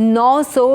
900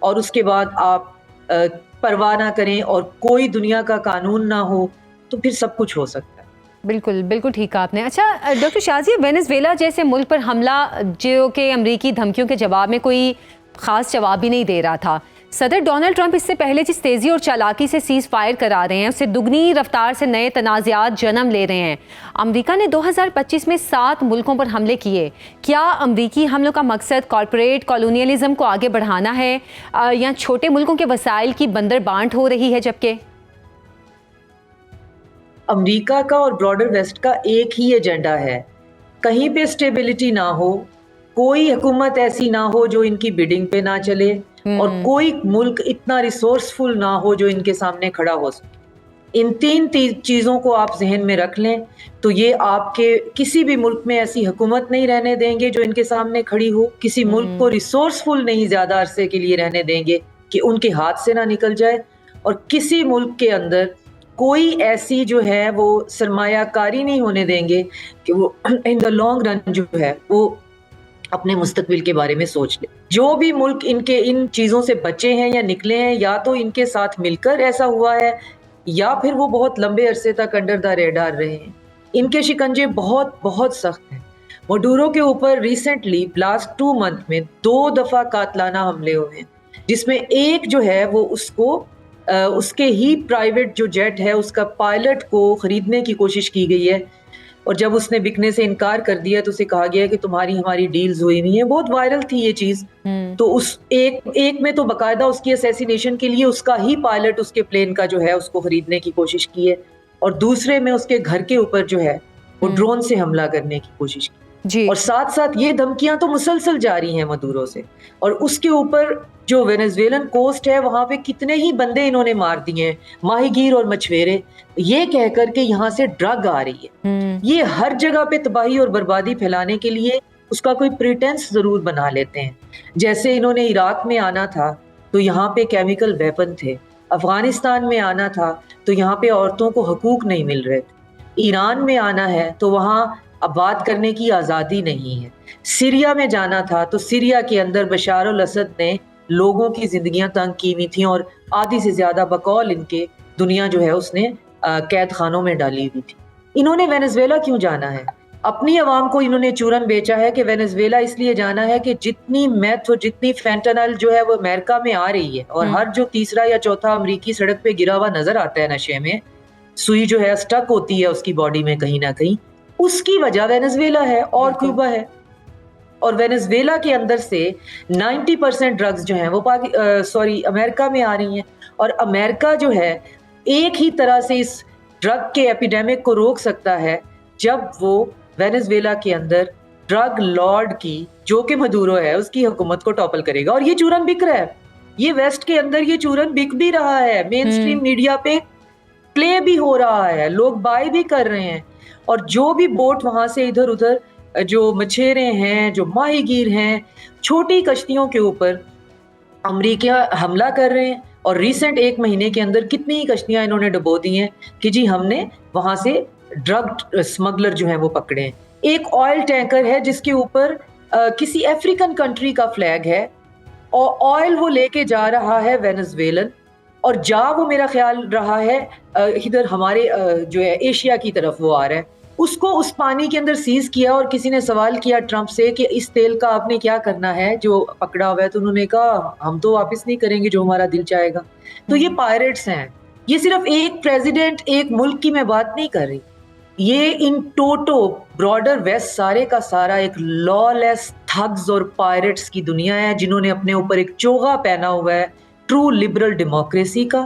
اور اس کے بعد آپ پرواہ نہ کریں اور کوئی دنیا کا قانون نہ ہو تو پھر سب کچھ ہو سکتا ہے. بالکل بالکل ٹھیک کہا آپ نے. اچھا ڈاکٹر شازیہ، وینزویلا جیسے ملک پر حملہ جو کہ امریکی دھمکیوں کے جواب میں کوئی خاص جواب بھی نہیں دے رہا تھا، صدر ڈونلڈ ٹرمپ اس سے پہلے جس تیزی اور چالاکی سے سیز فائر کرا رہے ہیں اس سے دگنی رفتار سے نئے تنازعات جنم لے رہے ہیں. امریکہ نے 2025 میں 7 ملکوں پر حملے کیے. کیا امریکی حملوں کا مقصد کارپوریٹ کالونیلزم کو آگے بڑھانا ہے یا چھوٹے ملکوں کے وسائل کی بندر بانٹ ہو رہی ہے؟ جبکہ امریکہ کا اور براڈر ویسٹ کا ایک ہی ایجنڈا ہے، کہیں پہ سٹیبلٹی نہ ہو، کوئی حکومت ایسی نہ ہو جو ان کی بیڈنگ پہ نہ چلے، اور کوئی ملک اتنا ریسورسفل نہ ہو جو ان کے سامنے کھڑا ہو سکے. ان 3 چیزوں کو آپ ذہن میں رکھ لیں تو یہ آپ کے کسی بھی ملک میں ایسی حکومت نہیں رہنے دیں گے جو ان کے سامنے کھڑی ہو، کسی ملک کو ریسورسفل نہیں زیادہ عرصے کے لیے رہنے دیں گے کہ ان کے ہاتھ سے نہ نکل جائے، اور کسی ملک کے اندر کوئی ایسی جو ہے وہ سرمایہ کاری نہیں ہونے دیں گے کہ وہ ان دا لانگ رن جو ہے وہ اپنے مستقبل کے بارے میں سوچ لے. جو بھی ملک ان چیزوں سے بچے ہیں یا نکلے ہیں، یا تو ان کے ساتھ مل کر ایسا ہوا ہے یا پھر وہ بہت لمبے عرصے تک انڈر دا ریڈار رہے ہیں. ان کے شکنجے بہت بہت سخت ہیں. مڈورو کے اوپر ریسنٹلی لاسٹ 2 منتھ میں 2 دفعہ قاتلانہ حملے ہوئے ہیں، جس میں ایک جو ہے وہ اس کے ہی پرائیویٹ جو جیٹ ہے اس کا پائلٹ کو خریدنے کی کوشش کی گئی ہے، اور جب اس نے بکنے سے انکار کر دیا تو اسے کہا گیا کہ تمہاری ہماری ڈیلز ہوئی ہوئی ہیں. بہت وائرل تھی یہ چیز. تو اس ایک میں تو باقاعدہ اس کی اسیسینیشن کے لیے اس کا ہی پائلٹ اس کے پلین کا جو ہے اس کو خریدنے کی کوشش کی ہے، اور دوسرے میں اس کے گھر کے اوپر جو ہے وہ ڈرون سے حملہ کرنے کی کوشش کی جی. اور ساتھ ساتھ یہ دھمکیاں تو مسلسل جاری ہیں مدورو سے. اور اس کے اوپر جو وینزویلن کوسٹ ہے وہاں پہ کتنے ہی بندے انہوں نے مار دیے ہیں، ماہی گیر اور مچھویرے، یہ کہہ کر کہ یہاں سے ڈرگ آ رہی ہے. یہ ہر جگہ پہ تباہی اور بربادی پھیلانے کے لیے اس کا کوئی پریٹینس ضرور بنا لیتے ہیں. جیسے انہوں نے عراق میں آنا تھا تو یہاں پہ کیمیکل ویپن تھے، افغانستان میں آنا تھا تو یہاں پہ عورتوں کو حقوق نہیں مل رہے تھے، ایران میں آنا ہے تو وہاں آباد کرنے کی آزادی نہیں ہے، سیریا میں جانا تھا تو سیریا کے اندر بشار الاسد نے لوگوں کی زندگیاں تنگ کی ہوئی تھیں اور آدھی سے زیادہ بقول ان کے دنیا جو ہے اس نے قید خانوں میں ڈالی ہوئی تھی. انہوں نے وینزویلا کیوں جانا ہے؟ اپنی عوام کو انہوں نے چورن بیچا ہے کہ وینزویلا اس لیے جانا ہے کہ جتنی میتھ اور جتنی فینٹانل جو ہے وہ امریکہ میں آ رہی ہے، اور ہر جو تیسرا یا چوتھا امریکی سڑک پہ گرا ہوا نظر آتا ہے نشے میں، سوئی جو ہے اسٹک ہوتی ہے اس کی باڈی میں کہیں نہ کہیں، اس کی وجہ وینزویلا ہے اور کیوبا ہے. اور وینزویلا کے اندر سے 90% ڈرگز جو ہیں وہ امریکہ میں آ رہی ہیں، اور امریکہ جو ہے ایک ہی طرح سے اس ڈرگ کے ایپیڈیمک کو روک سکتا ہے جب وہ وینزویلا کے اندر ڈرگ لارڈ کی جو کہ مدورو ہے اس کی حکومت کو ٹاپل کرے گا. اور یہ چورن بک رہا ہے، یہ ویسٹ کے اندر یہ چورن بک بھی رہا ہے، مین اسٹریم میڈیا پہ پلے بھی ہو رہا ہے، لوگ بائی بھی کر رہے ہیں. اور جو بھی بوٹ وہاں سے ادھر ادھر جو مچھیرے ہیں، جو ماہی گیر ہیں، چھوٹی کشتیوں کے اوپر امریکہ حملہ کر رہے ہیں. اور ریسنٹ 1 مہینے کے اندر کتنی ہی کشتیاں انہوں نے ڈبو دی ہیں کہ جی ہم نے وہاں سے ڈرگ اسمگلر جو ہیں وہ پکڑے ہیں. ایک آئل ٹینکر ہے جس کے اوپر کسی افریقن کنٹری کا فلیگ ہے، اور آئل وہ لے کے جا رہا ہے وینزویلن، اور وہ میرا خیال رہا ہے ادھر ہمارے جو ہے ایشیا کی طرف وہ آ رہا ہے. اس کو اس پانی کے اندر سیز کیا، اور کسی نے سوال کیا ٹرمپ سے کہ اس تیل کا آپ نے کیا کرنا ہے جو پکڑا ہوا ہے، تو انہوں نے کہا ہم تو واپس نہیں کریں گے، جو ہمارا دل چاہے گا. تو یہ پائریٹس ہیں. یہ صرف ایک پریزیڈنٹ ایک ملک کی میں بات نہیں کر رہی، یہ ان ٹوٹو براڈر ویسٹ سارے کا سارا ایک لا لیس تھگز اور پائریٹس کی دنیا ہے، جنہوں نے اپنے اوپر ایک چوغا پہنا ہوا ہے ٹرو لبرل ڈیموکریسی کا،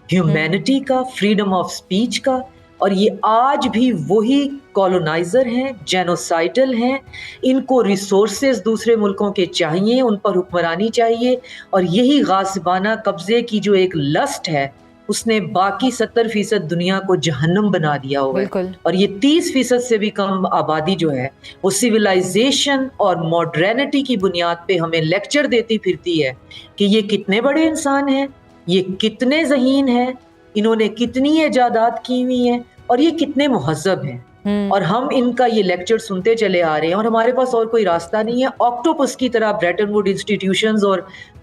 ہیومینٹی کا، فریڈم آف سپیچ کا. اور یہ آج بھی وہی کالونائزر ہیں، جینوسائڈل ہیں. ان کو ریسورسز دوسرے ملکوں کے چاہیے، ان پر حکمرانی چاہیے، اور یہی غاصبانہ قبضے کی جو ایک لسٹ ہے اس نے باقی 70% دنیا کو جہنم بنا دیا ہوا ہے. اور یہ 30% سے بھی کم آبادی جو ہے وہ سویلائزیشن اور ماڈرنٹی کی بنیاد پہ ہمیں لیکچر دیتی پھرتی ہے کہ یہ کتنے بڑے انسان ہیں، یہ کتنے ذہین ہیں، انہوں نے کتنی ایجادات کی ہوئی ہیں، اور یہ کتنے مہذب ہیں. اور ہم ان کا یہ لیکچر سنتے چلے آ رہے ہیں، اور ہمارے پاس اور کوئی راستہ نہیں ہے. آکٹوپس کی طرح بریٹن ووڈ انسٹیٹیوشنز اور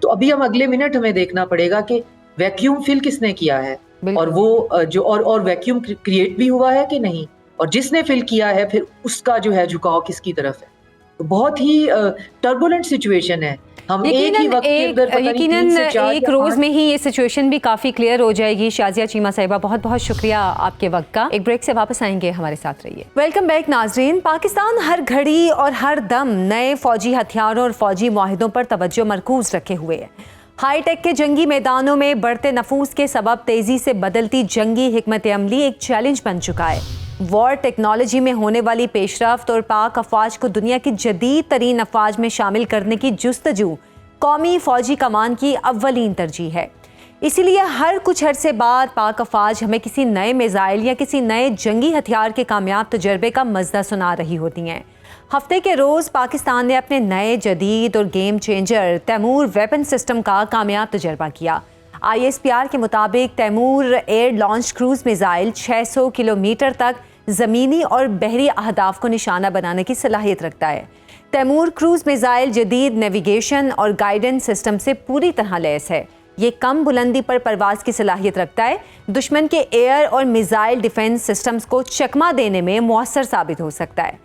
تو ابھی ہم اگلے منٹ ہمیں دیکھنا پڑے گا کہ ویکیوم فل کس نے کیا ہے اور وہ جو اور ویکیوم کریٹ بھی ہوا ہے کہ نہیں, اور جس نے فل کیا ہے پھر اس کا جو ہے جھکاؤ کس کی طرف ہے. تو بہت ہی ٹربولنٹ سچویشن ہے. ہم ایک ہی وقت کے اندر یقیناً ایک روز میں ہی یہ سچویشن بھی کافی کلیئر ہو جائے گی. شازیہ چیمہ صاحبہ بہت بہت شکریہ آپ کے وقت کا. ایک بریک سے واپس آئیں گے, ہمارے ساتھ رہیے. ویلکم بیک ناظرین. پاکستان ہر گھڑی اور ہر دم نئے فوجی ہتھیاروں اور فوجی معاہدوں پر توجہ مرکوز رکھے ہوئے ہے. ہائی ٹیک کے جنگی میدانوں میں بڑھتے نفوذ کے سبب تیزی سے بدلتی جنگی حکمت عملی ایک چیلنج بن چکا ہے. وار ٹیکنالوجی میں ہونے والی پیش رفت اور پاک افواج کو دنیا کی جدید ترین افواج میں شامل کرنے کی جستجو قومی فوجی کمان کی اولین ترجیح ہے. اسی لیے ہر کچھ عرصے بعد پاک افواج ہمیں کسی نئے میزائل یا کسی نئے جنگی ہتھیار کے کامیاب تجربے کا مزہ سنا رہی ہوتی ہیں. ہفتے کے روز پاکستان نے اپنے نئے جدید اور game changer Taimoor weapon system کا کامیاب تجربہ کیا. ISPR کے مطابق Taimoor air launch cruise missile 600 kilometre تک زمینی اور بحری اہداف کو نشانہ بنانے کی صلاحیت رکھتا ہے. تیمور کروز میزائل جدید نیویگیشن اور گائیڈنس سسٹم سے پوری طرح لیس ہے. یہ کم بلندی پر پرواز کی صلاحیت رکھتا ہے. دشمن کے ایئر اور میزائل ڈیفنس سسٹمز کو چکما دینے میں مؤثر ثابت ہو سکتا ہے.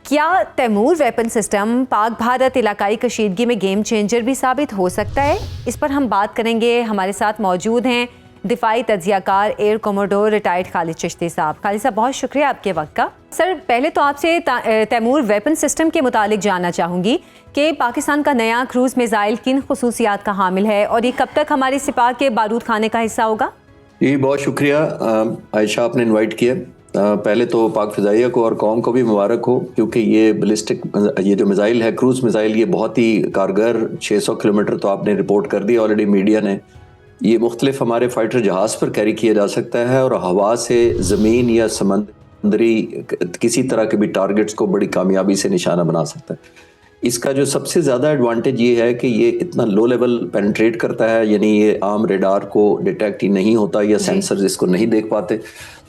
کیا تیمور ویپن سسٹم پاک بھارت علاقائی کشیدگی میں گیم چینجر بھی ثابت ہو سکتا ہے؟ اس پر ہم بات کریں گے. ہمارے ساتھ موجود ہیں دفاعی تجزیہ کار ایئر کوموڈور ریٹائرڈ خالد چشتی صاحب. خالد صاحب بہت شکریہ آپ کے وقت کا. سر پہلے تو آپ سے تیمور ویپن سسٹم کے متعلق جاننا چاہوں گی کہ پاکستان کا نیا کروز میزائل کن خصوصیات کا حامل ہے اور یہ کب تک ہمارے سپاہ کے بارود خانے کا حصہ ہوگا؟ جی بہت شکریہ عائشہ آپ نے انوائٹ کیا. پہلے تو پاک فضائیہ کو اور قوم کو بھی مبارک ہو کیونکہ یہ جو میزائل ہے کروز میزائل یہ بہت ہی کارگر 600 کلومیٹر تو آپ نے رپورٹ کر دی آلریڈی میڈیا نے. یہ مختلف ہمارے فائٹر جہاز پر کیری کیا جا سکتا ہے اور ہوا سے زمین یا سمندری کسی طرح کے بھی ٹارگٹس کو بڑی کامیابی سے نشانہ بنا سکتا ہے. اس کا جو سب سے زیادہ ایڈوانٹیج یہ ہے کہ یہ اتنا لو لیول پینٹریٹ کرتا ہے, یعنی یہ عام ریڈار کو ڈیٹیکٹ ہی نہیں ہوتا یا سینسرز اس کو نہیں دیکھ پاتے.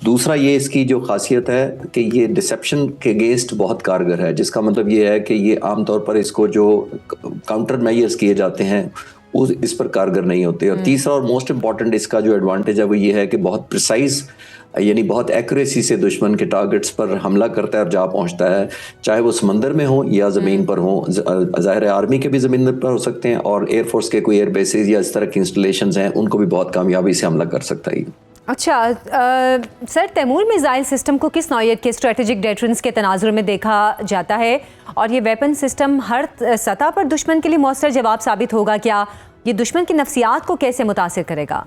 دوسرا یہ اس کی جو خاصیت ہے کہ یہ ڈسیپشن کے اگینسٹ بہت کارگر ہے, جس کا مطلب یہ ہے کہ یہ عام طور پر اس کو جو کاؤنٹر میئرز کیے جاتے ہیں اس پر کارگر نہیں ہوتے. اور تیسرا اور موسٹ امپورٹنٹ اس کا جو ایڈوانٹیج ہے وہ یہ ہے کہ بہت پریسائز یعنی بہت ایکوریسی سے دشمن کے ٹارگٹس پر حملہ کرتا ہے اور جا پہنچتا ہے, چاہے وہ سمندر میں ہوں یا زمین پر ہوں. ظاہر ہے آرمی کے بھی زمین پر ہو سکتے ہیں اور ایئر فورس کے کوئی ایئر بیسز یا اس طرح کی انسٹالیشنز ہیں ان کو بھی بہت کامیابی سے حملہ کر سکتا ہے. اچھا سر, تیمور میزائل سسٹم کو کس نوعیت کے اسٹریٹجک ڈیٹرنس کے تناظر میں دیکھا جاتا ہے اور یہ ویپن سسٹم ہر سطح پر دشمن کے لیے مؤثر جواب ثابت ہوگا کیا؟ یہ دشمن کی نفسیات کو کیسے متاثر کرے گا؟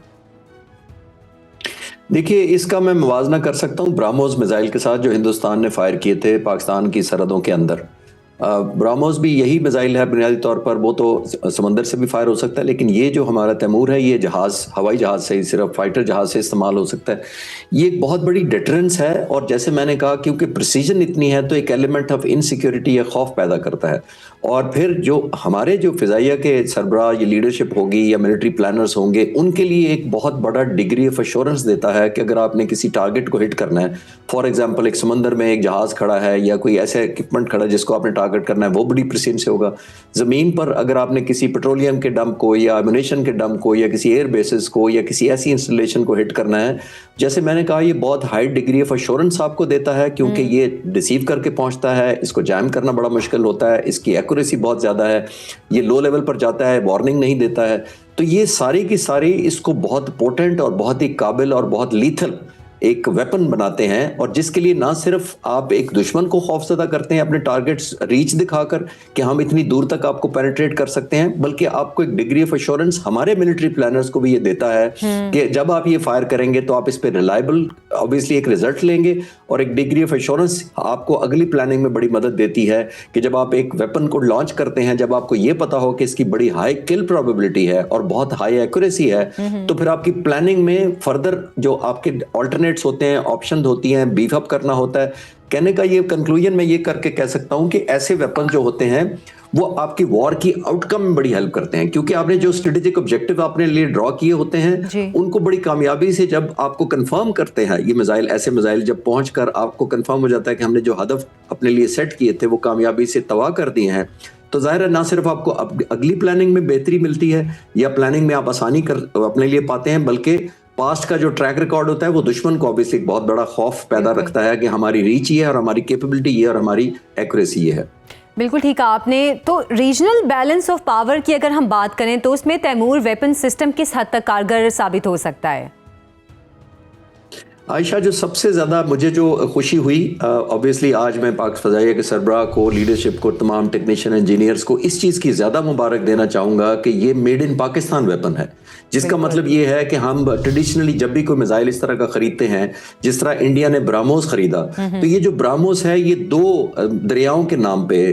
دیکھیے اس کا میں موازنہ کر سکتا ہوں براموز میزائل کے ساتھ جو ہندوستان نے فائر کیے تھے پاکستان کی سرحدوں کے اندر. براموز بھی یہی میزائل ہے بنیادی طور پر, وہ تو سمندر سے بھی فائر ہو سکتا ہے لیکن یہ جو ہمارا تیمور ہے یہ جہاز ہوائی جہاز سے صرف فائٹر جہاز سے استعمال ہو سکتا ہے. یہ ایک بہت بڑی ڈیٹرنس ہے اور جیسے میں نے کہا کیونکہ پریسیجن اتنی ہے تو ایک ایلیمنٹ آف انسیکیورٹی یا خوف پیدا کرتا ہے. اور پھر جو ہمارے جو فضائیہ کے سربراہ یا لیڈرشپ ہوگی یا ملٹری پلانرز ہوں گے ان کے لیے ایک بہت بڑا ڈگری آف ایشورنس دیتا ہے کہ اگر آپ نے کسی ٹارگٹ کو ہٹ کرنا ہے, فار ایگزامپل ایک سمندر میں ایک جہاز کھڑا ہے یا کوئی ایسا ایکوپمنٹ کھڑا ہے جس کو آپ نے ٹارگٹ کرنا ہے وہ بڑی پریسیجن سے ہوگا. زمین پر اگر آپ نے کسی پیٹرولیم کے ڈمپ کو یا ایمونیشن کے ڈمپ کو یا کسی ایئر بیسز کو یا کسی ایسی انسٹالیشن کو ہٹ کرنا ہے, جیسے میں نے کہا یہ بہت ہائی ڈگری آف ایشورنس آپ کو دیتا ہے کیونکہ یہ ڈسیو کر کے پہنچتا ہے, اس کو جیم کرنا بڑا مشکل ہوتا ہے, اس کی ایکوریسی بہت زیادہ ہے, یہ لو لیول پر جاتا ہے, وارننگ نہیں دیتا ہے. تو یہ ساری کی ساری اس کو بہت پوٹنٹ اور بہت ہی قابل اور بہت لیتھل ایک ویپن بناتے ہیں اور جس کے لیے نہ صرف آپ ایک دشمن کو خوفزدہ کرتے ہیں اپنے ٹارگٹس ریچ دکھا کر کہ ہم اتنی دور تک آپ کو پینیٹریٹ کر سکتے ہیں, بلکہ آپ کو ایک ڈگری آف ایشورنس ہمارے ملٹری پلانرز کو بھی یہ دیتا ہے کہ جب آپ یہ فائر کریں گے تو آپ اس پہ ریلائبل obviously ایک رزلٹ لیں گے اور ایک ڈگری آف ایشورنس آپ کو اگلی پلاننگ میں بڑی مدد دیتی ہے کہ جب آپ ایک ویپن کو لانچ کرتے ہیں, جب آپ کو یہ پتا ہو کہ اس کی بڑی ہائی کل پروبیبلٹی ہے اور بہت ہائی ایکوریسی ہے, تو پھر آپ کی پلاننگ میں فردر جو آپ کے آلٹرنیٹس ہوتے ہیں, آپشن ہوتی ہیں, بیف اپ کرنا ہوتا ہے. کہنے کا یہ کنکلوژن میں یہ کر کے کہہ سکتا ہوں کہ ایسے ویپن جو ہوتے ہیں وہ آپ کی وار کی آؤٹ کم میں بڑی ہیلپ کرتے ہیں کیونکہ آپ نے جو اسٹریٹجک آبجیکٹو آپ نے لیے ڈرا کیے ہوتے ہیں ان کو بڑی کامیابی سے جب آپ کو کنفرم کرتے ہیں یہ میزائل, ایسے میزائل جب پہنچ کر آپ کو کنفرم ہو جاتا ہے کہ ہم نے جو ہدف اپنے لیے سیٹ کیے تھے وہ کامیابی سے تباہ کر دیے ہیں, تو ظاہر ہے نہ صرف آپ کو اگلی پلاننگ میں بہتری ملتی ہے یا پلاننگ میں آپ آسانی اپنے لیے پاتے ہیں، بلکہ پاسٹ کا جو ٹریک ریکارڈ ہوتا ہے وہ دشمن کو obviously ایک بہت بڑا خوف پیدا رکھتا ہے کہ ہماری ریچ یہ ہے اور ہماری کیپیبلٹی یہ اور ہماری ایکوریسی یہ ہے۔ بالکل ٹھیک ہے آپ نے۔ تو ریجنل بیلنس آف پاور کی اگر ہم بات کریں تو اس میں تیمور ویپن سسٹم کس حد تک کارگر ثابت ہو سکتا ہے؟ عائشہ، جو سب سے زیادہ مجھے جو خوشی ہوئی obviously آج میں پاک فضائیہ کے سربراہ کو، لیڈرشپ کو، تمام ٹیکنیشین انجینئرز کو اس چیز کی زیادہ مبارک دینا چاہوں گا کہ یہ میڈ ان پاکستان ویپن ہے، جس کا مطلب یہ ہے کہ ہم ٹریڈیشنلی جب بھی کوئی میزائل اس طرح کا خریدتے ہیں، جس طرح انڈیا نے براموس خریدا، تو یہ جو براموس ہے یہ 2 دریاؤں کے نام پہ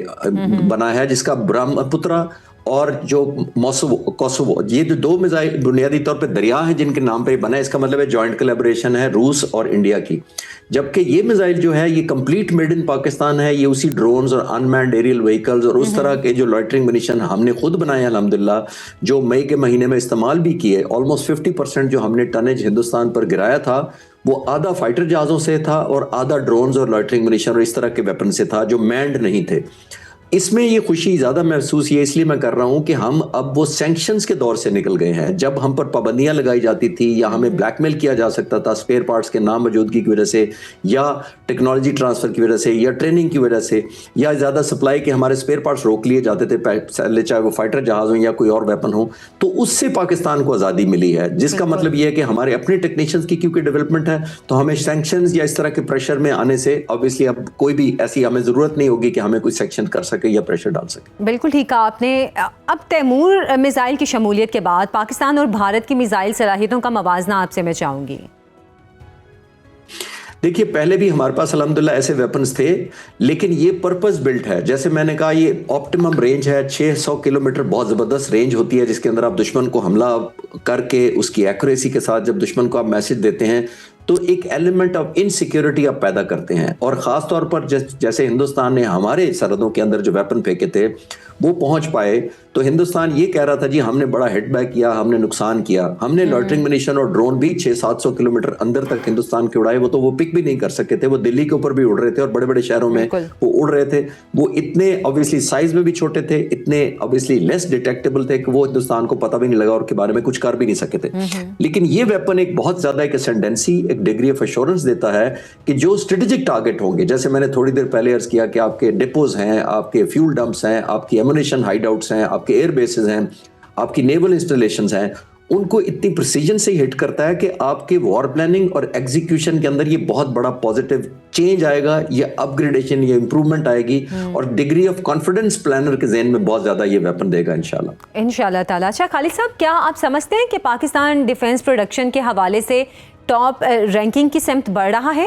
بنا ہے، جس کا برہم پترا اور جو کوسوو، یہ جو 2 میزائل بنیادی طور پہ دریا ہیں جن کے نام پہ بنا ہے۔ اس کا مطلب ہے جوائنٹ کلیبوریشن ہے روس اور انڈیا کی، جبکہ یہ میزائل جو ہے یہ کمپلیٹ میڈ ان پاکستان ہے۔ یہ اسی ڈرونز اور ان مینڈ ایریل وہیکلز اور اس طرح کے جو لائٹرنگ منیشن ہم نے خود بنائے ہیں الحمدللہ، جو مئی کے مہینے میں استعمال بھی کیے۔ آلموسٹ 50% جو ہم نے ٹنیج ہندوستان پر گرایا تھا وہ آدھا فائٹر جہازوں سے تھا اور آدھا ڈرونز اور لائٹرنگ منیشن اور اس طرح کے ویپن سے تھا جو مینڈ نہیں تھے۔ اس میں یہ خوشی زیادہ محسوس یہ اس لیے میں کر رہا ہوں کہ ہم اب وہ سینکشنز کے دور سے نکل گئے ہیں، جب ہم پر پابندیاں لگائی جاتی تھی یا ہمیں بلیک میل کیا جا سکتا تھا اسپیئر پارٹس کے ناموجودگی کی وجہ سے یا ٹیکنالوجی ٹرانسفر کی وجہ سے یا ٹریننگ کی وجہ سے یا زیادہ سپلائی کے ہمارے اسپیئر پارٹس روک لیے جاتے تھے، چاہے وہ فائٹر جہاز ہوں یا کوئی اور ویپن ہو۔ تو اس سے پاکستان کو آزادی ملی ہے، جس کا مطلب یہ ہے کہ ہمارے اپنے ٹیکنیشینز کی کیونکہ ڈیولپمنٹ ہے تو ہمیں سینکشنز یا اس طرح کے پریشر میں آنے سے obviously اب کوئی بھی ایسی ہمیں ضرورت نہیں ہوگی کہ ہمیں کوئی سیکشن کر سکے یا پریشر ڈال سکے۔ بالکل ٹھیک کہا آپ نے۔ اب تیمور میزائل کی شمولیت کے بعد پاکستان اور بھارت کی میزائل صلاحیتوں کا موازنہ آپ سے میں چاہوں گی۔ دیکھیے، پہلے بھی ہمارے پاس الحمدللہ ایسے ویپنز تھے، لیکن یہ پرپز بلٹ ہے۔ جیسے میں نے کہا یہ آپٹیمم رینج ہے، 600 کلومیٹر بہت زبردست رینج ہوتی ہے جس کے اندر آپ دشمن کو حملہ کر کے اس کی ایکوریسی کے ساتھ جب دشمن کو آپ میسج دیتے ہیں تو ایک ایلیمنٹ آف انسیکیورٹی آپ پیدا کرتے ہیں، اور خاص طور پر جیسے ہندوستان نے ہمارے سرحدوں کے اندر جو ویپن پھینکے تھے وہ پہنچ پائے تو ہندوستان یہ کہہ رہا تھا جی ہم نے بڑا ہٹ بیک کیا، ہم نے نقصان کیا۔ ہم نے لائٹرنگ منیشن اور ڈرون بھی 600-700 کلومیٹر اندر تک ہندوستان کے اڑائے، وہ پک بھی نہیں کر سکے تھے، وہ دلی کے اوپر بھی اڑ رہے تھے اور بڑے بڑے شہروں میں وہ اڑ رہے تھے۔ وہ اتنے obviously سائز میں بھی چھوٹے تھے، اتنے obviously لیس ڈیٹیکٹیبل تھے کہ وہ ہندوستان کو پتہ بھی نہیں لگا اور کے بارے میں کچھ کر بھی نہیں سکے تھے۔ لیکن یہ ویپن ایک بہت زیادہ ایک اسینڈنسی، ایک ڈگری آف ایشورنس دیتا ہے کہ جو اسٹریٹجک ٹارگٹ ہوں گے، جیسے میں نے تھوڑی دیر پہلے عرض کیا کہ آپ کے ڈپوز ہیں، آپ کے فیول ڈمپس ہیں، آپ کی ایمونیشن ہائیڈ آؤٹس ہیں، آپ کے ایئر بیسز ہیں، آپ کی نیول انسٹالیشنز ہیں، ان کو اتنی پریسیجن سے ہٹ کرتا ہے کہ آپ کے وار پلاننگ اور ایگزیکیوشن کے اندر یہ بہت بڑا پازیٹیو چینج آئے گا، یہ اپ گریڈیشن، یہ امپروومنٹ آئے گی اور ڈگری آف کانفیڈنس پلانر کے ذہن میں بہت زیادہ یہ ویپن دے گا انشاءاللہ تعالیٰ۔ اچھا خالد صاحب، کیا آپ سمجھتے ہیں کہ پاکستان ڈیفنس پروڈکشن کے حوالے سے ٹاپ رینکنگ کی سمت بڑھ رہا ہے؟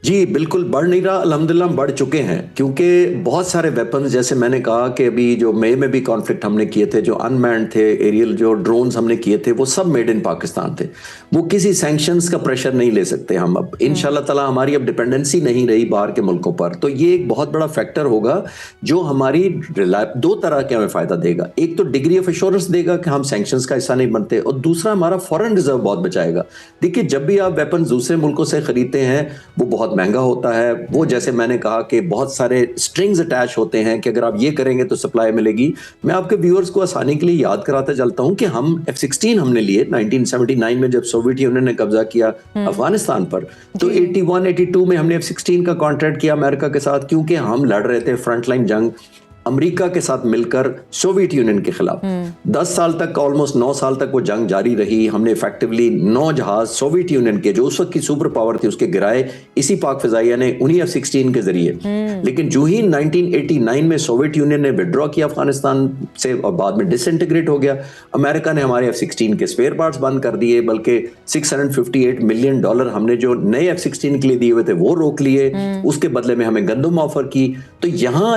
جی بالکل بڑھ نہیں رہا، الحمدللہ ہم بڑھ چکے ہیں، کیونکہ بہت سارے ویپنز جیسے میں نے کہا کہ ابھی جو مئی میں بھی کانفلکٹ ہم نے کیے تھے، جو ان مینڈ تھے، ایریل جو ڈرونز ہم نے کیے تھے، وہ سب میڈ ان پاکستان تھے۔ وہ کسی سینکشنز کا پریشر نہیں لے سکتے ہم اب انشاءاللہ تعالیٰ، ہماری اب ڈپینڈنسی نہیں رہی باہر کے ملکوں پر۔ تو یہ ایک بہت بڑا فیکٹر ہوگا جو ہماری 2 طرح کے ہمیں فائدہ دے گا۔ ایک تو ڈگری آف ایشورنس دے گا کہ ہم سینکشنز کا حصہ نہیں بنتے، اور دوسرا ہمارا فورن ریزرو بہت بچائے گا۔ دیکھیے جب بھی آپ ویپنز دوسرے ملکوں سے خریدتے ہیں وہ بہت مہنگا ہوتا ہے، وہ جیسے میں نے کہا کہ بہت سارے سٹرنگز اٹیچ ہوتے ہیں کہ اگر آپ یہ کریں گے تو سپلائی ملے گی۔ میں آپ کے ویورز کو آسانی کے لیے یاد کراتا چلتا ہوں کہ ہم F-16 ہم نے لیے 1979 میں جب سوویت یونین نے قبضہ کیا افغانستان پر، تو 81-82 میں ہم نے F-16 کا کانٹریکٹ کیا امریکہ کے ساتھ، کیونکہ ہم لڑ رہے تھے فرنٹ لائن جنگ امریکہ کے ساتھ مل کر سوویت یونین کے خلاف۔ 10 سال تک، آلموسٹ 9 سال تک وہ جنگ جاری رہی۔ ہم نے ایفیکٹولی 9 جہاز سوویت یونین کے جو اس وقت کی سپر پاور تھی اس کے گرائے اسی پاک فضائیہ نے انہی F-16 کے ذریعے۔ لیکن جو ہی 1989 میں سوویت یونین نے وڈرا کیا افغانستان سے اور بعد میں ڈس انٹیگریٹ ہو گیا، امریکہ نے ہمارے F-16 کے اسپیئر پارٹس بند کر دیے، بلکہ $658 ملین ہم نے جو نئے F-16 کے لیے دیے ہوئے تھے وہ روک لیے، اس کے بدلے میں ہمیں گندم آفر کی۔ تو یہاں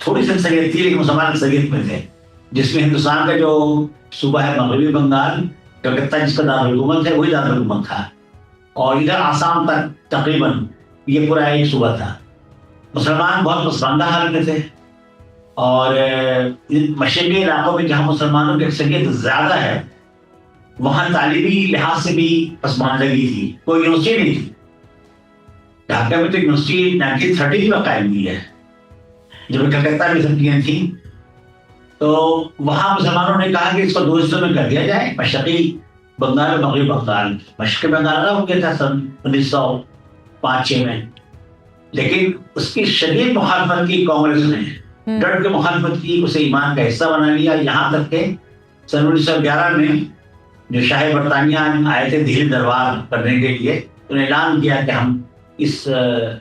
تھوڑی سی اکثریت تھی لیکن مسلمان اکثریت میں تھے، جس میں ہندوستان کا جو صوبہ ہے مغربی بنگال، کلکتہ جس کا دارالحکومت ہے وہی دارالحکومت تھا، اور ادھر آسام تک تقریباً یہ پورا ایک صوبہ تھا۔ مسلمان بہت پسماندہ حال میں تھے، اور مشرقی علاقوں میں جہاں مسلمانوں کی اکثریت زیادہ ہے وہاں تعلیمی لحاظ سے بھی پسماندگی تھی، کوئی یونیورسٹی نہیں تھی۔ ڈھاکہ میں تو یونیورسٹی 1930 میں قائم ہوئی ہے، جب کلکتہ میں سب تھیں، تو وہاں مسلمانوں نے کہا کہ اس کو 2 حصوں میں کر دیا جائے، مشرقی بنگال اور مغربی بنگال۔ مشرقی بنگال الگ ہو گیا تھا سن 1905-6 میں، لیکن اس کی شدید مخالفت کی کانگریس نے، ڈٹ کے مخالفت کی، اسے ایمان کا حصہ بنا لیا، یہاں تک کہ سن 1911 میں جو شاہ برطانیہ آئے تھے دہلی دربار کرنے کے لیے، انہوں نے اعلان کیا کہ ہم اس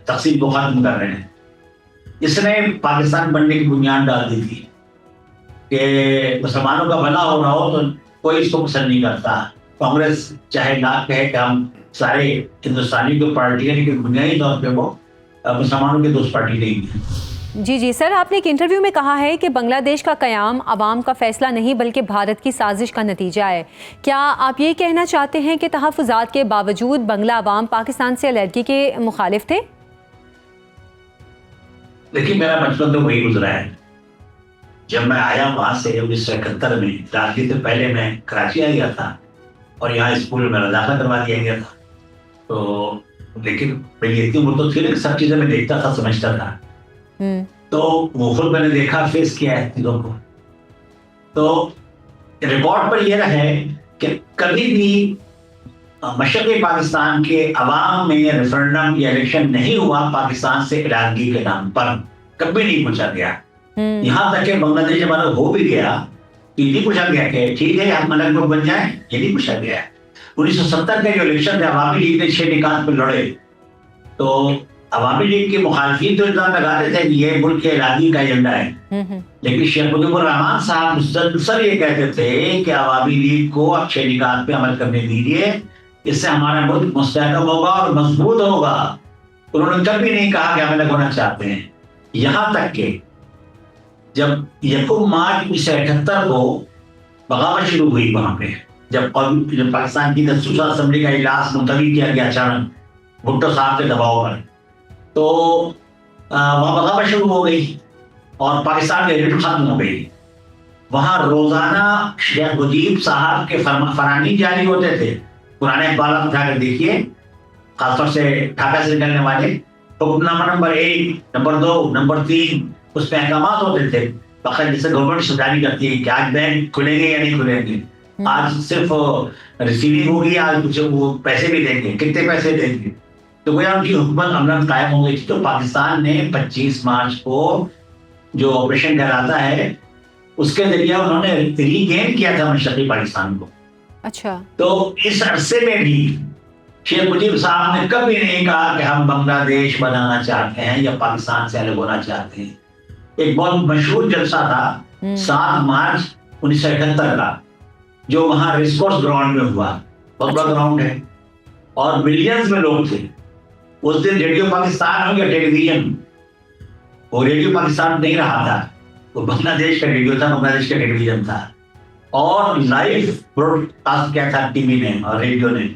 تقسیم کو ختم کر رہے ہیں۔ اس نے پاکستان بننے کی بنیاد ڈال دی تھی کہ مسلمانوں کا بھلا ہو رہا ہو تو کوئی اس کو پسند نہیں کرتا۔ کانگریس چاہے نہ کہے کہ ہم سارے ہندوستانی کو پارٹی ہے، لیکن بنیادی طور پہ وہ مسلمانوں کی دوست پارٹی نہیں ہے۔ جی سر، آپ نے ایک انٹرویو میں کہا ہے کہ بنگلہ دیش کا قیام عوام کا فیصلہ نہیں بلکہ بھارت کی سازش کا نتیجہ ہے۔ کیا آپ یہ کہنا چاہتے ہیں کہ تحفظات کے باوجود بنگلہ عوام پاکستان سے علیحدگی کے مخالف تھے؟ دیکھیے میرا بچپن تو وہی گزرا ہے۔ جب میں آیا وہاں سے 1971 میں، داخلے سے پہلے میں کراچی آ گیا تھا اور یہاں اسکول میں داخلہ کروا دیا گیا تھا، تو لیکن میری اتنی عمر تو تھی کہ سب چیزیں میں دیکھتا تھا، سمجھتا تھا، تو وہ خود میں نے دیکھا، فیس کیا ہے چیزوں کو۔ تو ریکارڈ پر یہ رہے کہ کبھی بھی مشرقی پاکستان کے عوام میں ریفرنڈم یا الیکشن نہیں ہوا پاکستان سے علیحدگی کے نام پر، کبھی نہیں پوچھا گیا۔ یہاں تک کہ بنگلہ دیش جب الگ ہو بھی گیا تو یہ نہیں پوچھا گیا کہ ٹھیک ہے ہم الگ بن جائیں، یہ نہیں پوچھا گیا۔ 1970 کے جو الیکشن تھے، عوامی لیگ نے 6 نکات پہ لڑے، تو عوامی لیگ کے مخالفین تو الزام لگاتے تھے کہ یہ ملک کے علیحدگی کا ایجنڈا ہے، لیکن شیخ مجیب الرحمان صاحب مسلسل یہ کہتے تھے کہ عوامی لیگ کو اب 6 نکات پہ عمل کرنے دیجیے، اس سے ہمارا ملک مستحکم ہوگا اور مضبوط ہوگا۔ انہوں نے کبھی نہیں کہا کہ ہم الگ ہونا چاہتے ہیں، یہاں تک کہ جب 1 مارچ 1978 کو بغاوت شروع ہوئی وہاں پہ، جب پاکستان کی دستور اسمبلی کا اجلاس ملتوی کیا گیا اچانک بھٹو صاحب کے دباؤ پر، تو وہاں بغاوت شروع ہو گئی اور پاکستان کی یونٹ ختم ہو گئی۔ وہاں روزانہ شیخ مجیب صاحب کے فرانی جاری ہوتے تھے، پرانے اخبارات اٹھا کر دیکھیے، خاص طور سے ڈھاکہ سے نکلنے والے، حکم نامہ نمبر 1، نمبر 2، نمبر 3، اس پہ احکامات ہوتے تھے فقط جیسے گورنمنٹ جاری کرتی ہے کہ آج بینک کھلیں گے یا نہیں کھلیں گے، آج صرف ریسیونگ ہوگی، آج کچھ وہ پیسے بھی دیں گے، کتنے پیسے دیں گے۔ تو گویا ان کی حکومت عملاً قائم ہو گئی تھی۔ تو پاکستان نے 25 مارچ کو جو آپریشن کہلاتا ہے اس کے ذریعے انہوں نے ری گین کیا تھا مشرقی پاکستان کو۔ اچھا، تو اس عرصے میں بھی شیخ مجیب صاحب نے کبھی نہیں کہا کہ ہم بنگلہ دیش بنانا چاہتے ہیں یا پاکستان سے الگ ہونا چاہتے ہیں۔ ایک بہت مشہور جلسہ تھا 7 مارچ 1978 کا، جو وہاں ریس کورس گراؤنڈ میں ہوا، بہت بڑا گراؤنڈ ہے اور ملینز میں لوگ تھے۔ اس دن ریڈیو پاکستان ہو یا ٹیلی ویژن، وہ ریڈیو پاکستان نہیں رہا تھا، وہ بنگلہ دیش کا ریڈیو تھا، بنگلہ دیش کا ٹیلی ویژن تھا، اور لائیو براڈ کاسٹ کیا تھا ٹی وی نے اور ریڈیو نے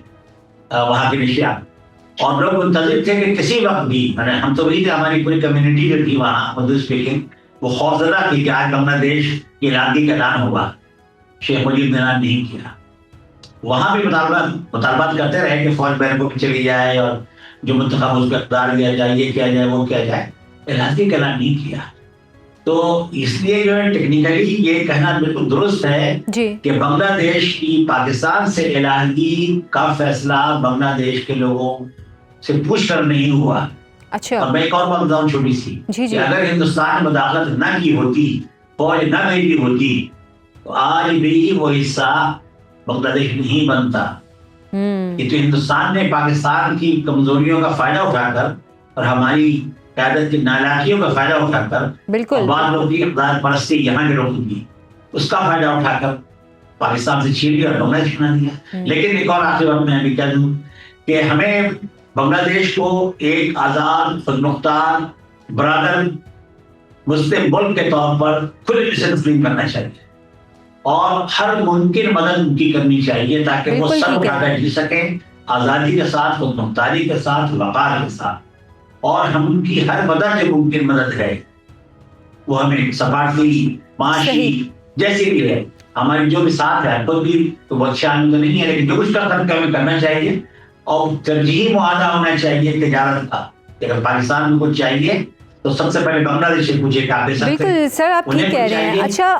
وہاں کی نشریات، اور لوگ منتظر تھے کہ کسی وقت بھی، ہم تو وہی تھے، ہماری پوری کمیونٹی جو تھی وہاں اردو اسپیکنگ، وہ خوفزدہ تھی کہ آج بنگلہ دیش کی علیحدگی کا اعلان ہوگا۔ شیخ مجیب نے اعلان نہیں کیا۔ وہاں بھی مطالبات کرتے رہے کہ فوج بینکوں کی چلی جائے اور جو منتخب اس کو اقتدار دیا جائے، یہ کیا جائے وہ کیا جائے، علیحدگی کا اعلان نہیں کیا۔ تو اس لیے جو ہے ٹیکنیکلی یہ کہنا بالکل درست ہے کہ بنگلہ دیش کی پاکستان سے علیحدگی کا فیصلہ بنگلہ دیش کے لوگوں سے پوچھ کر نہیں ہوا۔ اچھا، اور میں ایک اور بات بتاؤں چھوٹی سی، کہ اگر ہندوستان نے مداخلت نہ کی ہوتی، فوج نہ بھیجی ہوتی، تو آج بھی وہ حصہ بنگلہ دیش نہیں بنتا۔ یہ تو ہندوستان نے پاکستان کی کمزوریوں کا فائدہ اٹھا کر اور ہماری قیادت کی نالاکیوں کا فائدہ اٹھا کر، بالکل بعض لوگوں کی اقدار پرستی یہاں کے لوگوں کی، اس کا فائدہ اٹھا کر پاکستان سے چھین لیا اور بنگلہ دیش بنا دیا۔ لیکن ایک اور آخری بات میں ابھی کہہ دوں کہ ہمیں بنگلہ دیش کو ایک آزاد، خود مختار، برادر مسلم ملک کے طور پر کھلے دل سے تسلیم کرنا چاہیے اور ہر ممکن مدد ان کی کرنی چاہیے تاکہ وہ سر اٹھا کر جی سکیں آزادی کے ساتھ، خود مختاری کے ساتھ، وقار کے ساتھ. اور ہم ان کی ہر مدد جو ممکن مدد ہے وہ ہمیں سفارتی، معاشی، جیسی بھی ہے، ہماری جو بھی ساتھ ہے، خود بھی تو بہت شان تو نہیں ہے لیکن جو کچھ کر سکتے ہمیں کرنا چاہیے. اور ترجیحی معاہدہ ہونا چاہیے تجارت کا. اگر پاکستان کو چاہیے تو سب سے پہلے بنگلہ دیش سے پوچھے کہ آپ دے سکتے ہیں. بالکل سر، آپ ٹھیک کہہ رہے ہیں. اچھا،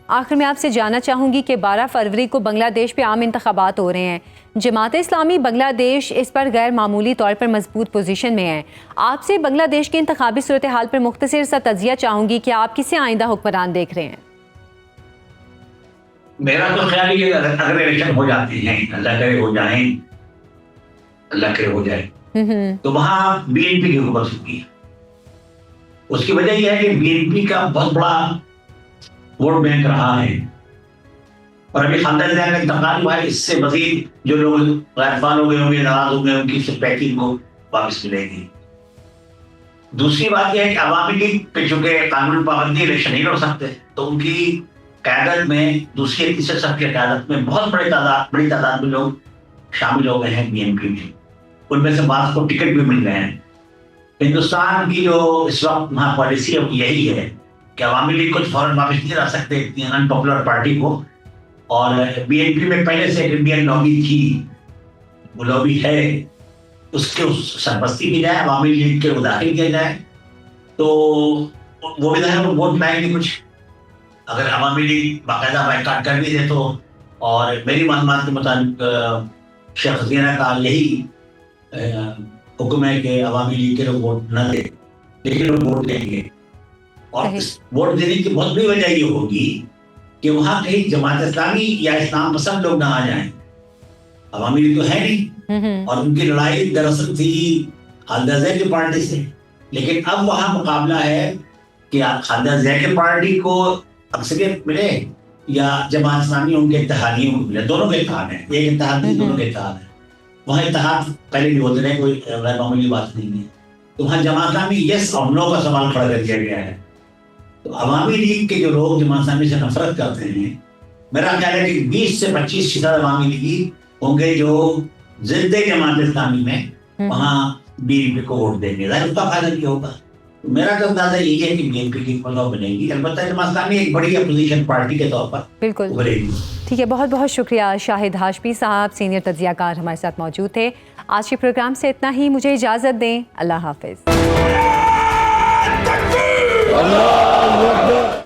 آخر میں آپ سے جاننا چاہوں گی کہ 12 فروری کو بنگلہ دیش پہ عام انتخابات ہو رہے ہیں. جماعت اسلامی بنگلہ دیش اس پر غیر معمولی طور پر مضبوط پوزیشن میں ہے. آپ سے بنگلہ دیش کی انتخابی صورتحال پر مختصر سا تجزیہ چاہوں گی کہ آپ کسے آئندہ حکمران دیکھ رہے ہیں؟ میرا تو خیال ہے کہ اگر الیکشن ہو جاتے ہیں، اللہ کرے ہو جائیں، اللہ کرے ہو جائے، تو وہاں بی این پی کی حکومت ہوگی. اس کی وجہ یہ ہے کہ بی این پی کا بہت بڑا ووٹ بینک رہا ہے اور ابھی خاندان زیادہ کا انتقال ہوا ہے. اس سے مزید جو لوگ غیر فعال ہو گئے ہوں گے، ناراض ہو گئے، ان کی پیکنگ کو واپس ملے گی. دوسری بات یہ ہے کہ عوامی لیگ پہ چونکہ قانون پابندی الیکشن نہیں لڑ سکتے تو ان کی قیادت میں، دوسری تیسرے سب کی قیادت میں بہت بڑی تعداد میں لوگ شامل ہو گئے ہیں بی این پی میں. ان میں سے بعض کو ٹکٹ بھی مل گئے ہیں. ہندوستان کی جو اس وقت وہاں پالیسی ہے یہی ہے کہ عوامی لیگ کچھ فوراً واپس نہیں لا سکتے اتنی ان پاپولر پارٹی کو. اور بی این پی میں پہلے سے ایک انڈین لابی تھی، وہ لابی ہے، اس کے سرپرستی کی جائے، عوامی لیگ کے داخل کیا جائے تو وہ بھی ظاہر ووٹ لائیں گے کچھ. اگر عوامی لیگ باقاعدہ بائیکاٹ کر بھی دے تو، اور میری معلومات کے مطابق شیخ حسینہ کا یہی حکم ہے کہ عوامی لیگ کے لوگ ووٹ نہ دیں لیکن لوگ ووٹ دیں گے. اور ووٹ دینے کی بہت بڑی وجہ یہ ہوگی کہ وہاں کہیں جماعت اسلامی یا اسلام پسند لوگ نہ آ جائیں. عوامی لیگ تو ہے نہیں اور ان کی لڑائی دراصل تھی خالدہ ضیاء کی پارٹی سے. لیکن اب وہاں مقابلہ ہے کہ خالدہ ضیاء کی پارٹی کو اکثریت ملے یا جماعت اسلامی ان کے اتحادیوں کو ملے. دونوں کے اتحاد ہیں، ایک اتحاد نہیں، دونوں کے اتحاد ہیں. وہاں اتحاد پہلے بھی ہوتے رہے، کوئی غیر معمولی بات نہیں ہے. تو وہاں جماعت اسلامی یس اور نو کا سوال کھڑا کر دیا گیا ہے. تو عوامی لیگ کے جو لوگ جماعت اسلامی سے نفرت کرتے ہیں، میرا خیال ہے کہ 20 سے 25% عوامی لیگی ہوں گے جو زندہ جماعت اسلامی میں وہاں بی این پی کو ووٹ دیں گے. ظاہر اس کا فائدہ کیا ہوگا. میرا تو اندازہ یہی ہے کہ بی این پی کی حکومت بنے گی. البتہ جماعت اسلامی ایک بڑی اپوزیشن پارٹی کے طور پر بالکل ابھرے گی. ٹھیک ہے، بہت بہت شکریہ. شاہد ہاشمی صاحب سینئر تجزیہ کار ہمارے ساتھ موجود تھے. آج کے پروگرام سے اتنا ہی. مجھے اجازت دیں. اللہ حافظ.